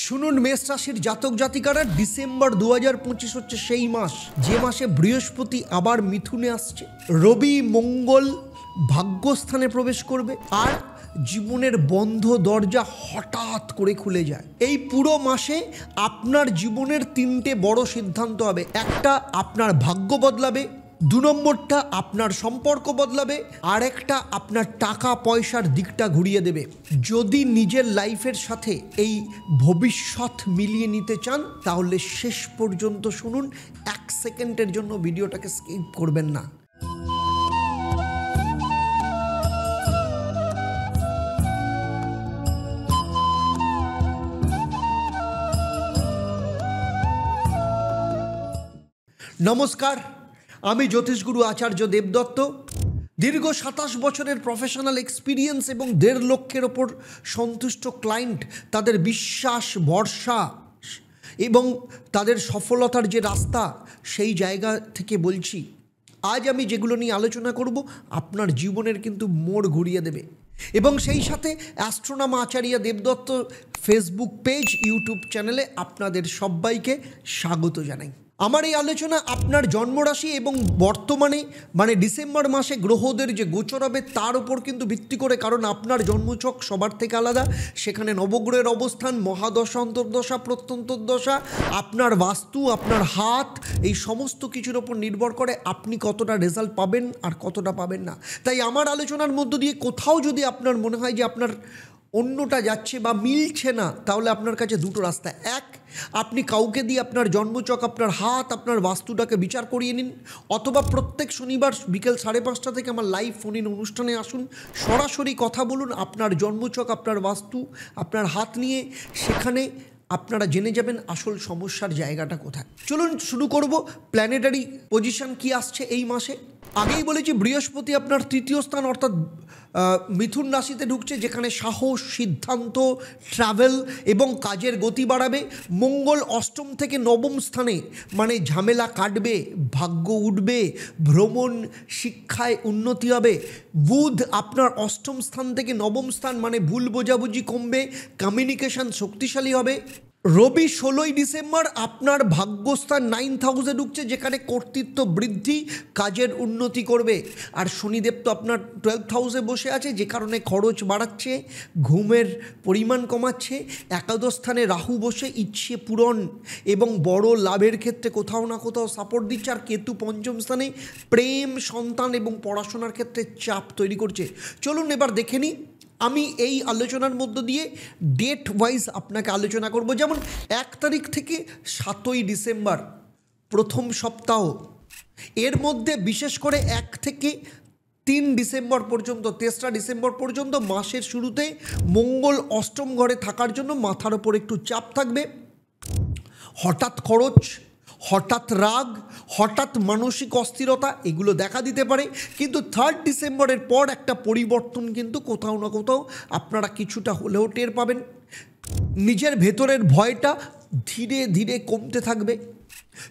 শুনুন মেষ রাশির জাতক জাতিকারা, ডিসেম্বর 2025 হচ্ছে সেই মাস যে মাসে বৃহস্পতি আবার মিথুনে আসছে, রবি মঙ্গল ভাগ্যস্থানে প্রবেশ করবে, আর জীবনের বন্ধ দরজা হঠাৎ করে খুলে যায়। এই পুরো মাসে আপনার জীবনের তিনটে বড় সিদ্ধান্ত হবে। একটা, আপনার ভাগ্য বদলাবে; 2 নম্বরটা, আপনার সম্পর্ক বদলাবে; আর একটা, আপনার টাকা পয়সার দিকটা ঘুরিয়ে দেবে। যদি নিজের লাইফের সাথে এই ভবিষ্যৎ মিলিয়ে নিতে চান তাহলে শেষ পর্যন্ত শুনুন, 1 সেকেন্ডের জন্য ভিডিওটাকে স্কিপ করবেন না। নমস্কার, আমি জ্যোতিষগুরু আচার্য দেবদত্ত। দীর্ঘ 27 বছরের প্রফেশনাল এক্সপিরিয়েন্স এবং 1.5 লক্ষের ওপর সন্তুষ্ট ক্লায়েন্ট, তাদের বিশ্বাস, ভরসা এবং তাদের সফলতার যে রাস্তা, সেই জায়গা থেকে বলছি, আজ আমি যেগুলো নিয়ে আলোচনা করব আপনার জীবনের কিন্তু মোড় ঘুরিয়ে দেবে। এবং সেই সাথে অ্যাস্ট্রোনম আচার্য দেবদত্ত ফেসবুক পেজ, ইউটিউব চ্যানেলে আপনাদের সবাইকে স্বাগত জানাই। আমার এই আলোচনা আপনার জন্মরাশি এবং বর্তমানে ডিসেম্বর মাসে গ্রহদের যে গোচর হবে তার উপর কিন্তু ভিত্তি করে, কারণ আপনার জন্মছক সবার থেকে আলাদা। সেখানে নবগ্রহের অবস্থান, মহাদশা, অন্তর্দশা, প্রত্যন্তর্দশা, আপনার বাস্তু, আপনার হাত, এই সমস্ত কিছুর ওপর নির্ভর করে আপনি কতটা রেজাল্ট পাবেন আর কতটা পাবেন না। তাই আমার আলোচনার মধ্য দিয়ে কোথাও যদি আপনার মনে হয় যে আপনার অন্যটা যাচ্ছে বা মিলছে না, তাহলে আপনার কাছে দুটো রাস্তা। এক, আপনি কাউকে দিয়ে আপনার জন্মচক, আপনার হাত, আপনার বাস্তুটাকে বিচার করিয়ে নিন, অথবা প্রত্যেক শনিবার বিকেল 5:30 থেকে আমার লাইভ ফোন ইন অনুষ্ঠানে আসুন, সরাসরি কথা বলুন আপনার জন্মচক, আপনার বাস্তু, আপনার হাত নিয়ে। সেখানে আপনারা জেনে যাবেন আসল সমস্যার জায়গাটা কোথায়। চলুন শুরু করব। প্ল্যানেটারি পজিশন কি আসছে এই মাসে। আগেই বলেছি, বৃহস্পতি আপনার 3য় স্থান অর্থাৎ মিথুন রাশিতে ঢুকছে, যেখানে সাহস, সিদ্ধান্ত, ট্রাভেল এবং কাজের গতি বাড়াবে। মঙ্গল 8ম থেকে 9ম স্থানে, ঝামেলা কাটবে, ভাগ্য উঠবে, ভ্রমণ, শিক্ষায় উন্নতি হবে। বুধ আপনার 8ম স্থান থেকে 9ম স্থান, ভুল বোঝাবুঝি কমবে, কমিউনিকেশন শক্তিশালী হবে। রবি 16ই ডিসেম্বর আপনার ভাগ্যস্থান 9th হাউসে ঢুকছে, যেখানে কর্তৃত্ব বৃদ্ধি, কাজের উন্নতি করবে। আর শনিদেব তো আপনার 12th হাউসে বসে আছে, যে কারণে খরচ বাড়াচ্ছে, ঘুমের পরিমাণ কমাচ্ছে। একাদশ স্থানে রাহু বসে ইচ্ছে পূরণ এবং বড় লাভের ক্ষেত্রে কোথাও না কোথাও সাপোর্ট দিচ্ছে। আর কেতু 5ম স্থানে প্রেম, সন্তান এবং পড়াশোনার ক্ষেত্রে চাপ তৈরি করছে। চলুন এবার দেখে নিই। আমি এই আলোচনার মধ্য দিয়ে ডেট ওয়াইজ আপনাকে আলোচনা করব। যেমন 1 তারিখ থেকে 7ই ডিসেম্বর, প্রথম সপ্তাহ, এর মধ্যে বিশেষ করে 1 থেকে 3 ডিসেম্বর পর্যন্ত, 3রা ডিসেম্বর পর্যন্ত মাসের শুরুতে মঙ্গল 8ম ঘরে থাকার জন্য মাথার ওপর একটু চাপ থাকবে। হঠাৎ খরচ, হঠাৎ রাগ, হঠাৎ মানসিক অস্থিরতা, এগুলো দেখা দিতে পারে। কিন্তু 3rd ডিসেম্বরের পর একটা পরিবর্তন কিন্তু কোথাও না কোথাও আপনারা কিছুটা হলেও টের পাবেন। নিজের ভেতরের ভয়টা ধীরে ধীরে কমতে থাকবে।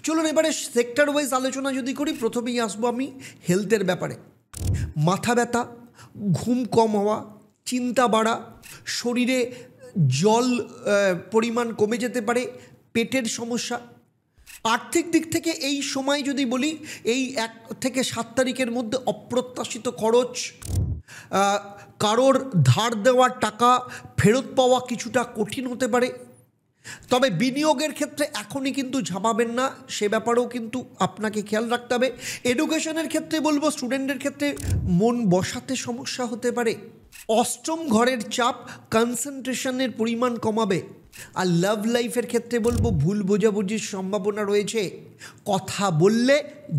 চলুন এবারে সেক্টর ওয়াইজ আলোচনা যদি করি। প্রথমেই আসবো আমি হেলথের ব্যাপারে। মাথা ব্যথা, ঘুম কম হওয়া, চিন্তা বাড়া, শরীরে জল পরিমাণ কমে যেতে পারে, পেটের সমস্যা। আর্থিক দিক থেকে এই সময় যদি বলি, এই 1 থেকে 7 তারিখের মধ্যে অপ্রত্যাশিত খরচ, কারোর ধার দেওয়ার টাকা ফেরত পাওয়া কিছুটা কঠিন হতে পারে। তবে বিনিয়োগের ক্ষেত্রে এখনই কিন্তু ঝাঁপাবেন না, সে ব্যাপারেও কিন্তু আপনাকে খেয়াল রাখতে হবে। এডুকেশনের ক্ষেত্রে বলবো, স্টুডেন্টের ক্ষেত্রে মন বসাতে সমস্যা হতে পারে। 8ম ঘরের চাপ কনসেন্ট্রেশনের পরিমাণ কমাবে। আর লাভ লাইফের ক্ষেত্রে বলবো, ভুল বোঝাবুঝির সম্ভাবনা রয়েছে। কথা বললে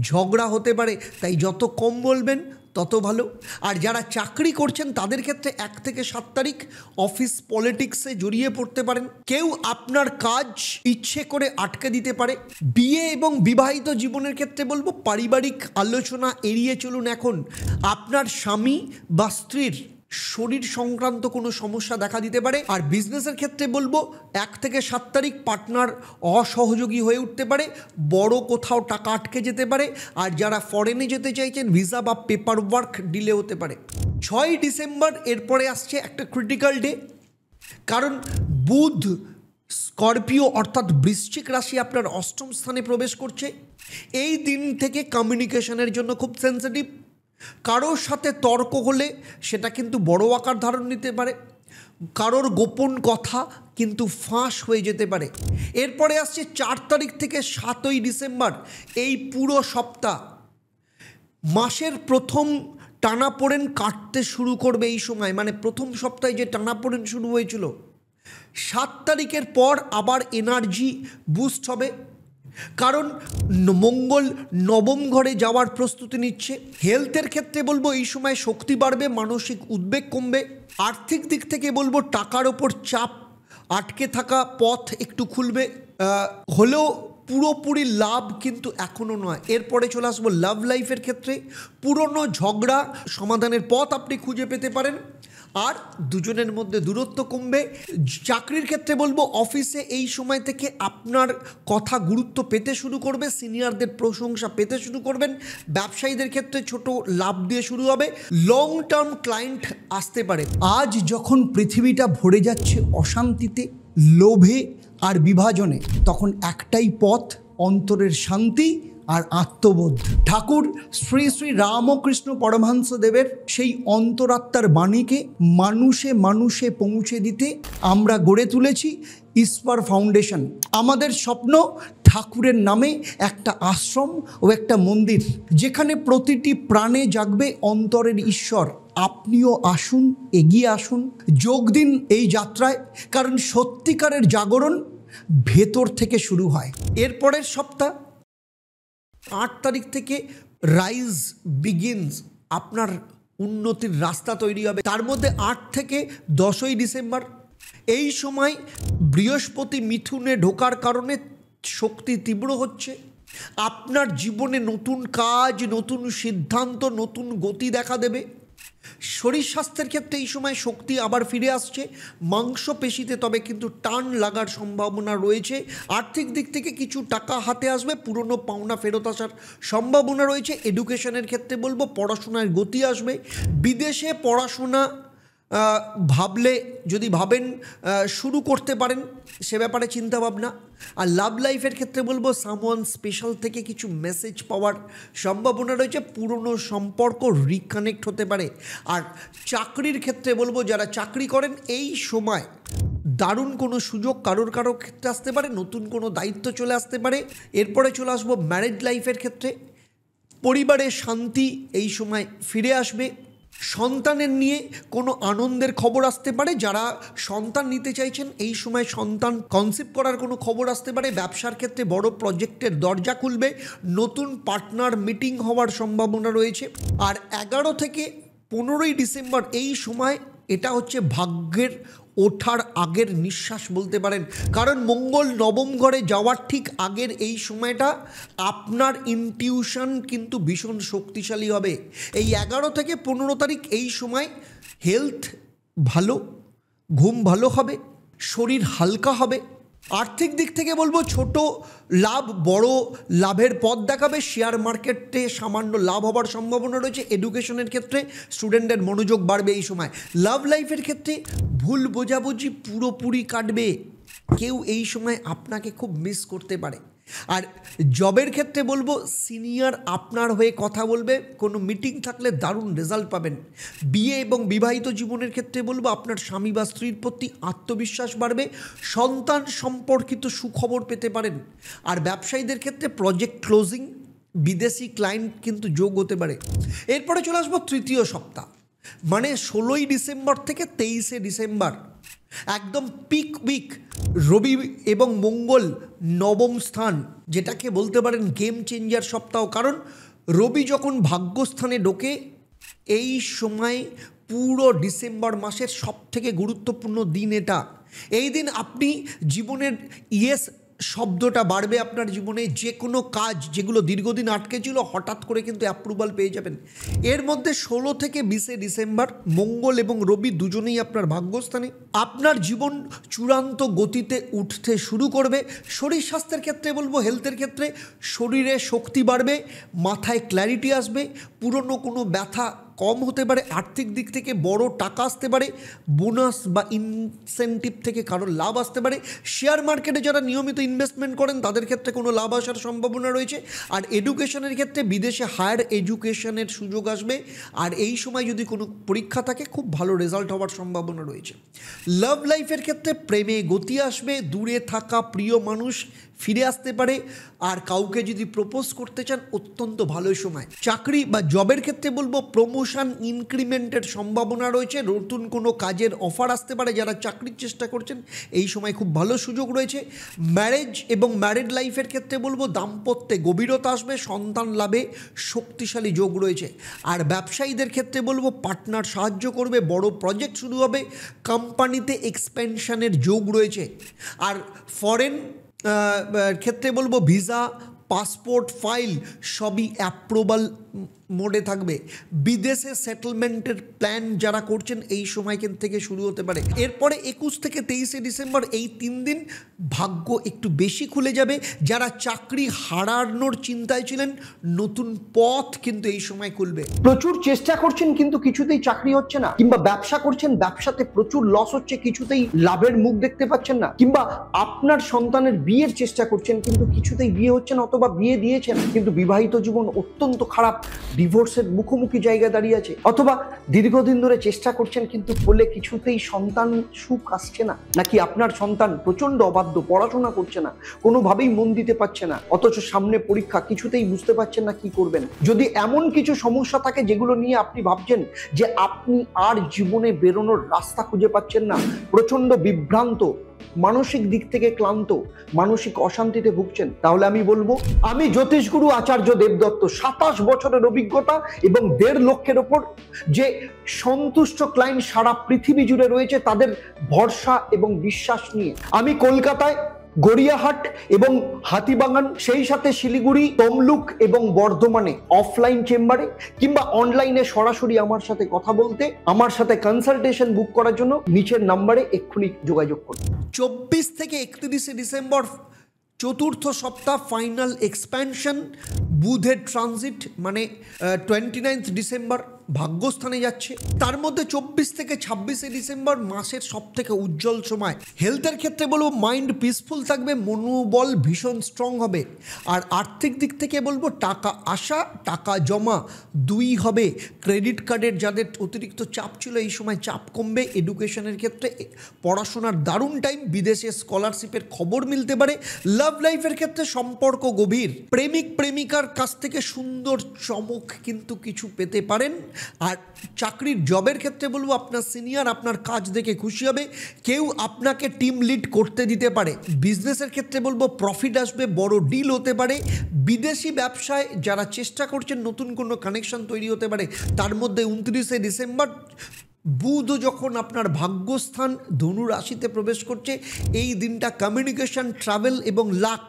ঝগড়া হতে পারে, তাই যত কম বলবেন তত ভালো। আর যারা চাকরি করছেন তাদের ক্ষেত্রে 1 থেকে 7 তারিখ অফিস পলিটিক্সে জড়িয়ে পড়তে পারেন। কেউ আপনার কাজ ইচ্ছে করে আটকে দিতে পারে। বিয়ে এবং বিবাহিত জীবনের ক্ষেত্রে বলবো, পারিবারিক আলোচনা এড়িয়ে চলুন। এখন আপনার স্বামী বা স্ত্রীর শরীর সংক্রান্ত কোনো সমস্যা দেখা দিতে পারে। আর বিজনেসের ক্ষেত্রে বলবো, 1 থেকে 7 তারিখ পার্টনার অসহযোগী হয়ে উঠতে পারে, বড় কোথাও টাকা আটকে যেতে পারে। আর যারা ফরেনে যেতে চাইছেন, ভিসা বা পেপার ওয়ার্ক ডিলে হতে পারে। 6ই ডিসেম্বর এরপরে আসছে একটা ক্রিটিক্যাল ডে, কারণ বুধ স্করপিও অর্থাৎ বৃশ্চিক রাশি আপনার অষ্টম স্থানে প্রবেশ করছে। এই দিন থেকে কমিউনিকেশনের জন্য খুব সেন্সিটিভ। কারোর সাথে তর্ক হলে সেটা কিন্তু বড় আকার ধারণ নিতে পারে, কারোর গোপন কথা কিন্তু ফাঁস হয়ে যেতে পারে। এরপরে আসছে 4 তারিখ থেকে 7ই ডিসেম্বর, এই পুরো সপ্তাহ মাসের প্রথম টানাপোড়েন কাটতে শুরু করবে এই সময়, মানে প্রথম সপ্তাহে যে টানাপোড়েন শুরু হয়েছিল 7 তারিখের পর আবার এনার্জি বুস্ট হবে, কারণ মঙ্গল নবম ঘরে যাওয়ার প্রস্তুতি নিচ্ছে। হেলথের ক্ষেত্রে বলবো এই সময় শক্তি বাড়বে, মানসিক উদ্বেগ কমবে। আর্থিক দিক থেকে বলবো টাকার ওপর চাপ, আটকে থাকা পথ একটু খুলবে, হলেও পুরোপুরি লাভ কিন্তু এখনও নয়। এরপরে চলে আসবো লাভ লাইফের ক্ষেত্রে। পুরনো ঝগড়া সমাধানের পথ আপনি খুঁজে পেতে পারেন, আর দুজনের মধ্যে দূরত্ব কমবে। চাকরির ক্ষেত্রে বলবো অফিসে এই সময় থেকে আপনার কথা গুরুত্ব পেতে শুরু করবে, সিনিয়রদের প্রশংসা পেতে শুরু করবেন। ব্যবসায়ীদের ক্ষেত্রে ছোট লাভ দিয়ে শুরু হবে, লং টার্ম ক্লায়েন্ট আসতে পারে। আজ যখন পৃথিবীটা ভরে যাচ্ছে অশান্তিতে, লোভে আর বিভাজনে, তখন একটাই পথ, অন্তরের শান্তি আর আত্মবোধ। ঠাকুর শ্রী শ্রী রামকৃষ্ণ পরমহংসদেবের সেই অন্তরাত্মার বাণীকে মানুষে মানুষে পৌঁছে দিতে আমরা গড়ে তুলেছি ইস্পার ফাউন্ডেশন। আমাদের স্বপ্ন ঠাকুরের নামে একটা আশ্রম ও একটা মন্দির, যেখানে প্রতিটি প্রাণে জাগবে অন্তরের ঈশ্বর। আপনিও আসুন, এগিয়ে আসুন, যোগ দিন এই যাত্রায়, কারণ সত্যিকারের জাগরণ ভেতর থেকে শুরু হয়। এরপরের সপ্তাহ 8 তারিখ থেকে রাইজ বিগিনস, আপনার উন্নতির রাস্তা তৈরি হবে। তার মধ্যে 8 থেকে 10ই ডিসেম্বর, এই সময় বৃহস্পতি মিথুনে ঢোকার কারণে শক্তি তীব্র হচ্ছে। আপনার জীবনে নতুন কাজ, নতুন সিদ্ধান্ত, নতুন গতি দেখা দেবে। শরীর স্বাস্থ্যের ক্ষেত্রে এই সময় শক্তি আবার ফিরে আসছে মাংসপেশিতে, তবে কিন্তু টান লাগার সম্ভাবনা রয়েছে। আর্থিক দিক থেকে কিছু টাকা হাতে আসবে, পুরনো পাওনা ফেরত আসার সম্ভাবনা রয়েছে। এডুকেশনের ক্ষেত্রে বলবো পড়াশোনার গতি আসবে। বিদেশে পড়াশোনা ভাবলে, যদি ভাবেন শুরু করতে পারেন, সে ব্যাপারে চিন্তাভাবনা। আর লাভ লাইফের ক্ষেত্রে বলবো সামওয়ান স্পেশাল থেকে কিছু মেসেজ পাওয়ার সম্ভাবনা রয়েছে, পুরনো সম্পর্ক রিকানেক্ট হতে পারে। আর চাকরির ক্ষেত্রে বলবো যারা চাকরি করেন এই সময় দারুণ কোনো সুযোগ কারোর ক্ষেত্রে আসতে পারে, নতুন কোনো দায়িত্ব চলে আসতে পারে। এরপরে চলে আসবো ম্যারেজ লাইফের ক্ষেত্রে। পরিবারের শান্তি এই সময় ফিরে আসবে। সন্তানের নিয়ে কোনো আনন্দের খবর আসতে পারে, যারা সন্তান নিতে চাইছেন এই সময় সন্তান কনসিভ করার কোনো খবর আসতে পারে। ব্যবসার ক্ষেত্রে বড় প্রজেক্টের দরজা খুলবে, নতুন পার্টনার মিটিং হওয়ার সম্ভাবনা রয়েছে। আর 11 থেকে 15ই ডিসেম্বর এই সময়, এটা হচ্ছে ভাগ্যের ওঠার আগের নিঃশ্বাস বলতে পারেন, কারণ মঙ্গল নবম ঘরে যাওয়ার ঠিক আগের এই সময়টা আপনার ইনটিউশন কিন্তু ভীষণ শক্তিশালী হবে। এই 11 থেকে 15 তারিখ এই সময় হেলথ ভালো, ঘুম ভালো হবে, শরীর হালকা হবে। আর্থিক দিক থেকে বলবো ছোট লাভ বড় লাভের পথ দেখাবে। শেয়ার মার্কেটে সামান্য লাভ হবার সম্ভাবনা রয়েছে। এডুকেশনের ক্ষেত্রে স্টুডেন্টদের মনোযোগ বাড়বে এই সময়। লাভ লাইফের ক্ষেত্রে ভুল বোঝাবুঝি পুরোপুরি কাটবে, কেউ এই সময় আপনাকে খুব মিস করতে পারে। আর জবের ক্ষেত্রে বলবো সিনিয়র আপনার হয়ে কথা বলবে, কোনো মিটিং থাকলে দারুণ রেজাল্ট পাবেন। বিয়ে এবং বিবাহিত জীবনের ক্ষেত্রে বলবো আপনার স্বামী বা স্ত্রীর প্রতি আত্মবিশ্বাস বাড়বে, সন্তান সম্পর্কিত সুখবর পেতে পারেন। আর ব্যবসায়ীদের ক্ষেত্রে প্রজেক্ট ক্লোজিং, বিদেশি ক্লায়েন্ট কিন্তু যোগ হতে পারে। এরপরে চলে আসবো তৃতীয় সপ্তাহ, মানে 16ই ডিসেম্বর থেকে 23শে ডিসেম্বর, একদম পিক উইক। রবি এবং মঙ্গল নবম স্থান, যেটাকে বলতে পারেন গেম চেঞ্জার সপ্তাহ, কারণ রবি যখন ভাগ্যস্থানে ঢোকে এই সময় পুরো ডিসেম্বর মাসের সবথেকে গুরুত্বপূর্ণ দিন এটা। এই দিন আপনি জীবনের ইয়েস শব্দটা বাড়বে আপনার জীবনে। যে কোনো কাজ যেগুলো দীর্ঘদিন আটকে ছিল হঠাৎ করে কিন্তু অ্যাপ্রুভাল পেয়ে যাবেন। এর মধ্যে 16 থেকে 20শে ডিসেম্বর মঙ্গল এবং রবি দুজনেই আপনার ভাগ্যস্থানে। আপনার জীবন চূড়ান্ত গতিতে উঠতে শুরু করবে। শরীর স্বাস্থ্যের ক্ষেত্রে বলবো, হেলথের ক্ষেত্রে শরীরে শক্তি বাড়বে, মাথায় ক্ল্যারিটি আসবে, পুরনো কোনো ব্যথা কম হতে পারে, আর্থিক দিক থেকে বড় টাকা আসতে পারে, বোনাস বা ইনসেন্টিভ থেকে কারোর লাভ আসতে পারে। শেয়ার মার্কেটে যারা নিয়মিত ইনভেস্টমেন্ট করেন তাদের ক্ষেত্রে কোনো লাভ আসার সম্ভাবনা রয়েছে। আর এডুকেশনের ক্ষেত্রে বিদেশে হায়ার এডুকেশনের সুযোগ আসবে, আর এই সময় যদি কোনো পরীক্ষা থাকে খুব ভালো রেজাল্ট হওয়ার সম্ভাবনা রয়েছে। লাভ লাইফের ক্ষেত্রে প্রেমে গতি আসবে, দূরে থাকা প্রিয় মানুষ ফিরে আসতে পারে, আর কাউকে যদি প্রপোজ করতে চান অত্যন্ত ভালো সময়। চাকরি বা জবের ক্ষেত্রে বলবো প্রমোশন ইনক্রিমেন্টের সম্ভাবনা রয়েছে, নতুন কোনো কাজের অফার আসতে পারে, যারা চাকরির চেষ্টা করছেন এই সময় খুব ভালো সুযোগ রয়েছে। ম্যারেজ এবং ম্যারিড লাইফের ক্ষেত্রে বলবো দাম্পত্যে গভীরতা আসবে, সন্তান লাভে শক্তিশালী যোগ রয়েছে। আর ব্যবসায়ীদের ক্ষেত্রে বলবো পার্টনার সাহায্য করবে, বড় প্রজেক্ট শুরু হবে, কোম্পানিতে এক্সপেনশনের যোগ রয়েছে। আর ফরেন ক্ষেত্রে বলবো ভিসা, পাসপোর্ট, ফাইল সবই অ্যাপ্রুভাল মোডে থাকবে। বিদেশে সেটেলমেন্টের প্ল্যান যারা করছেন এই সময় থেকে শুরু হতে পারে। এরপরে 21 থেকে 23 ডিসেম্বর এই 3 দিন ভাগ্য একটু বেশি খুলে যাবে। যারা চাকরি হারানোর চিন্তায় ছিলেন নতুন পথ কিন্তু এই সময় খুলবে। প্রচুর চেষ্টা করছেন কিন্তু কিছুতেই চাকরি হচ্ছে না, কিংবা ব্যবসা করছেন ব্যবসাতে প্রচুর লস হচ্ছে, কিছুতেই লাভের মুখ দেখতে পাচ্ছেন না, কিংবা আপনার সন্তানের বিয়ের চেষ্টা করছেন কিন্তু কিছুতেই বিয়ে হচ্ছে না, অথবা বিয়ে দিয়েছেন কিন্তু বিবাহিত জীবন অত্যন্ত খারাপ, ডিভোর্সের মুখোমুখি জায়গা দাঁড়িয়ে আছে, অথবা দীর্ঘদিন ধরে চেষ্টা করছেন কিন্তু বলে কিছুতেই সন্তান সুখ আসছে না, নাকি আপনার সন্তান প্রচন্ড অবাধ্য, পড়াশোনা করছে না, কোনোভাবেই মন দিতে পারছে না, অথচ সামনে পরীক্ষা, কিছুতেই বুঝতে পারছেন না কি করবেন। যদি এমন কিছু সমস্যা থাকে যেগুলো নিয়ে আপনি ভাবছেন যে আপনি আর জীবনে বেরোনোর রাস্তা খুঁজে পাচ্ছেন না, প্রচন্ড বিভ্রান্ত, মানসিক দিক থেকে ক্লান্ত, মানসিক অশান্তিতে ভুগছেন, তাহলে আমি বলবো আমি জ্যোতিষগুরু আচার্য দেবদত্ত, 27 বছরের অভিজ্ঞতা এবং 1.5 লক্ষের ওপর যে সন্তুষ্ট ক্লায়েন্ট সারা পৃথিবী জুড়ে রয়েছে তাদের ভরসা এবং বিশ্বাস নিয়ে আমি কলকাতায় গড়িয়াহাট এবং হাতিবাগান, সেই সাথে শিলিগুড়ি, তমলুক এবং বর্ধমানে অফলাইন চেম্বারে কিংবা অনলাইনে সরাসরি আমার সাথে কথা বলতে, আমার সাথে কনসালটেশন বুক করার জন্য নিচের নাম্বারে এক্ষুনি যোগাযোগ করুন। 24 থেকে 31 ডিসেম্বর চতুর্থ সপ্তাহ ফাইনাল এক্সপ্যানশন, বুধের ট্রানজিট মানে 29 ডিসেম্বর ভাগ্যস্থানে যাচ্ছে। তার মধ্যে 24 থেকে 26 ডিসেম্বর মাসের সব থেকে উজ্জ্বল সময়। হেলথের ক্ষেত্রে বলবো মাইন্ড পিসফুল থাকবে, মনোবল ভীষণ স্ট্রং হবে। আর আর্থিক দিক থেকে বলবো টাকা আসা টাকা জমা দুই হবে। ক্রেডিট কার্ডের যাদের অতিরিক্ত চাপ ছিল এই সময় চাপ কমবে। এডুকেশনের ক্ষেত্রে পড়াশোনার দারুণ টাইম, বিদেশে স্কলারশিপের খবর মিলতে পারে। লাভ লাইফের ক্ষেত্রে সম্পর্ক গভীর, প্রেমিক প্রেমিকার কাছ থেকে সুন্দর চমক কিন্তু কিছু পেতে পারেন। আর চাকরির জবের ক্ষেত্রে বলবো আপনার সিনিয়র আপনার কাজ দেখে খুশি হবে, কেউ আপনাকে টিম লিড করতে দিতে পারে। বিজনেসের ক্ষেত্রে বলবো প্রফিট আসবে, বড় ডিল হতে পারে। বিদেশি ব্যবসায় যারা চেষ্টা করছেন নতুন কোনো কানেকশন তৈরি হতে পারে। তার মধ্যে 29 ডিসেম্বর বুধ যখন আপনার ভাগ্যস্থান ধনু রাশিতে প্রবেশ করছে, এই দিনটা কমিউনিকেশন, ট্রাভেল এবং লাক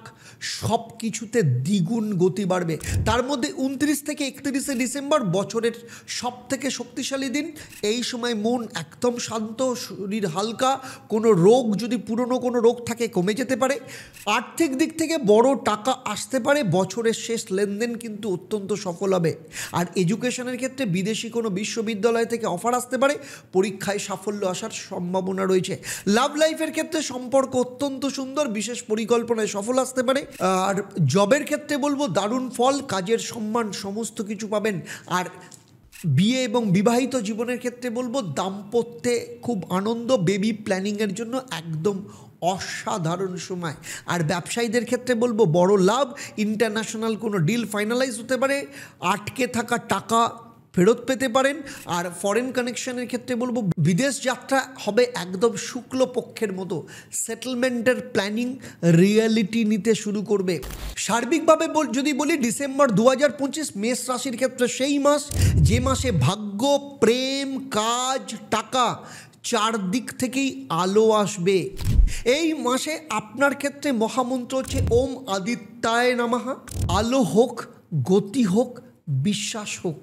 সব কিছুতে দ্বিগুণ গতি বাড়বে। তার মধ্যে 29 থেকে 31 ডিসেম্বর বছরের সব থেকে শক্তিশালী দিন। এই সময় মন একদম শান্ত, শরীর হালকা, কোনো রোগ যদি পুরনো কোনো রোগ থাকে কমে যেতে পারে। আর্থিক দিক থেকে বড় টাকা আসতে পারে, বছরের শেষ লেনদেন কিন্তু অত্যন্ত সফল হবে। আর এডুকেশনের ক্ষেত্রে বিদেশি কোনো বিশ্ববিদ্যালয় থেকে অফার আসতে পারে, পরীক্ষায় সাফল্য আসার সম্ভাবনা রয়েছে। লাভ লাইফের ক্ষেত্রে সম্পর্ক অত্যন্ত সুন্দর, বিশেষ পরিকল্পনায় সফল আসতে পারে। আর জবের ক্ষেত্রে বলবো দারুণ ফল, কাজের সম্মান সমস্ত কিছু পাবেন। আর বিয়ে এবং বিবাহিত জীবনের ক্ষেত্রে বলবো দাম্পত্যে খুব আনন্দ, বেবি প্ল্যানিংয়ের জন্য একদম অসাধারণ সময়। আর ব্যবসায়ীদের ক্ষেত্রে বলবো বড় লাভ, ইন্টারন্যাশনাল কোনো ডিল ফাইনালাইজ হতে পারে, আটকে থাকা টাকা ফেরত পেতে পারেন। আর ফরেন কানেকশনের ক্ষেত্রে বলবো বিদেশ যাত্রা হবে একদম শুক্ল পক্ষের মতো, সেটেলমেন্টের প্ল্যানিং রিয়েলিটি নিতে শুরু করবে। সার্বিকভাবে যদি বলি ডিসেম্বর 2025 মেষ রাশির ক্ষেত্রে সেই মাস যে মাসে ভাগ্য, প্রেম, কাজ, টাকা চারদিক থেকেই আলো আসবে। এই মাসে আপনার ক্ষেত্রে মহামন্ত্র হচ্ছে ওম আদিত্যায় নমঃ। আলো হোক, গতি হোক, বিশ্বাস হোক,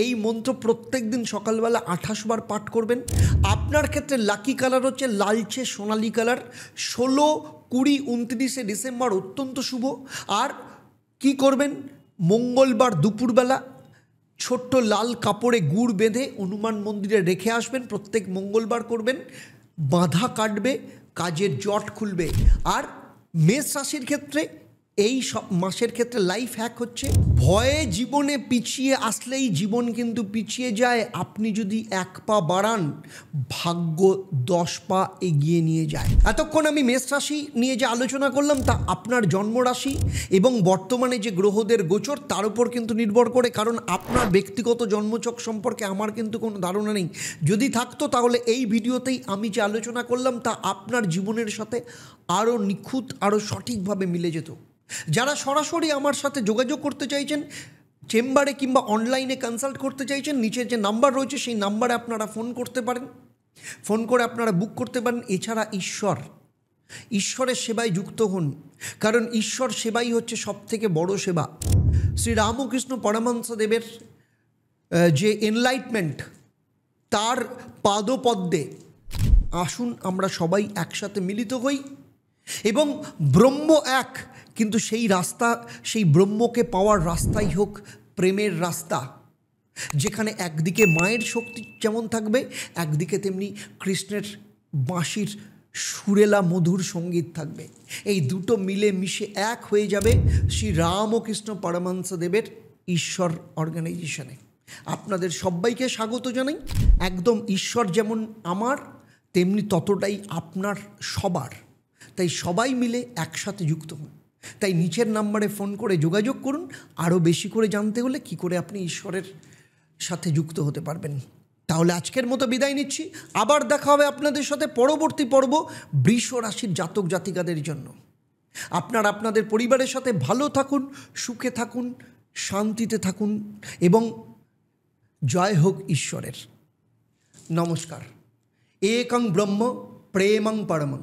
এই মন্ত্র প্রত্যেক দিন সকালবেলা 28 বার পাঠ করবেন। আপনার ক্ষেত্রে লাকি কালার হচ্ছে লালচে সোনালি কালার। 16, 20, 29 ডিসেম্বর অত্যন্ত শুভ। আর কি করবেন, মঙ্গলবার দুপুরবেলা ছোট্ট লাল কাপড়ে গুড় বেঁধে হনুমান মন্দিরে রেখে আসবেন, প্রত্যেক মঙ্গলবার করবেন, বাঁধা কাটবে, কাজের জট খুলবে। আর মেষ রাশির ক্ষেত্রে এই সব মাসের ক্ষেত্রে লাইফ হ্যাক হচ্ছে, ভয়ে জীবনে পিছিয়ে আসলেই জীবন কিন্তু পিছিয়ে যায়। আপনি যদি 1 পা বাড়ান, ভাগ্য 10 পা এগিয়ে নিয়ে যায়। এতক্ষণ আমি মেষ রাশি নিয়ে যে আলোচনা করলাম তা আপনার জন্মরাশি এবং বর্তমানে যে গ্রহদের গোচর তার উপর কিন্তু নির্ভর করে, কারণ আপনার ব্যক্তিগত জন্মছক সম্পর্কে আমার কিন্তু কোনো ধারণা নেই। যদি থাকতো তাহলে এই ভিডিওতেই আমি যে আলোচনা করলাম তা আপনার জীবনের সাথে আরও নিখুঁত, আরও সঠিকভাবে মিলে যেত। যারা সরাসরি আমার সাথে যোগাযোগ করতে চাইছেন, চেম্বারে কিংবা অনলাইনে কনসাল্ট করতে চাইছেন, নিচের যে নাম্বার রয়েছে সেই নাম্বারে আপনারা ফোন করতে পারেন, ফোন করে আপনারা বুক করতে পারেন। এছাড়া ঈশ্বরের সেবায় যুক্ত হন, কারণ ঈশ্বর সেবাই হচ্ছে সবথেকে বড় সেবা। শ্রী রামকৃষ্ণ পরমহংসদেবের যে এনলাইটমেন্ট, তার পাদপদ্মে আসুন আমরা সবাই একসাথে মিলিত হই এবং ব্রহ্ম এক, কিন্তু সেই রাস্তা, সেই ব্রহ্মকে পাওয়ার রাস্তাই হোক প্রেমের রাস্তা, যেখানে একদিকে মায়ের শক্তি যেমন থাকবে, একদিকে তেমনি কৃষ্ণের বাঁশির সুরেলা মধুর সঙ্গীত থাকবে। এই দুটো মিলে মিশে এক হয়ে যাবে শ্রী রামকৃষ্ণ পরমহংসদেবের ঈশ্বর অর্গানাইজেশনে। আপনাদের সবাইকে স্বাগত জানাই। একদম ঈশ্বর যেমন আমার, তেমনি ততটাই আপনার সবার। তাই সবাই মিলে একসাথে যুক্ত হন। তাই নিচের নাম্বারে ফোন করে যোগাযোগ করুন আরও বেশি করে জানতে হলে কী করে আপনি ঈশ্বরের সাথে যুক্ত হতে পারবেন। তাহলে আজকের মতো বিদায় নিচ্ছি। আবার দেখা হবে আপনাদের সাথে পরবর্তী পর্ব বৃষ রাশির জাতক জাতিকাদের জন্য। আপনারা আপনাদের পরিবারের সাথে ভালো থাকুন, সুখে থাকুন, শান্তিতে থাকুন এবং জয় হোক ঈশ্বরের। নমস্কার। একং ব্রহ্ম প্রেমং পরমং।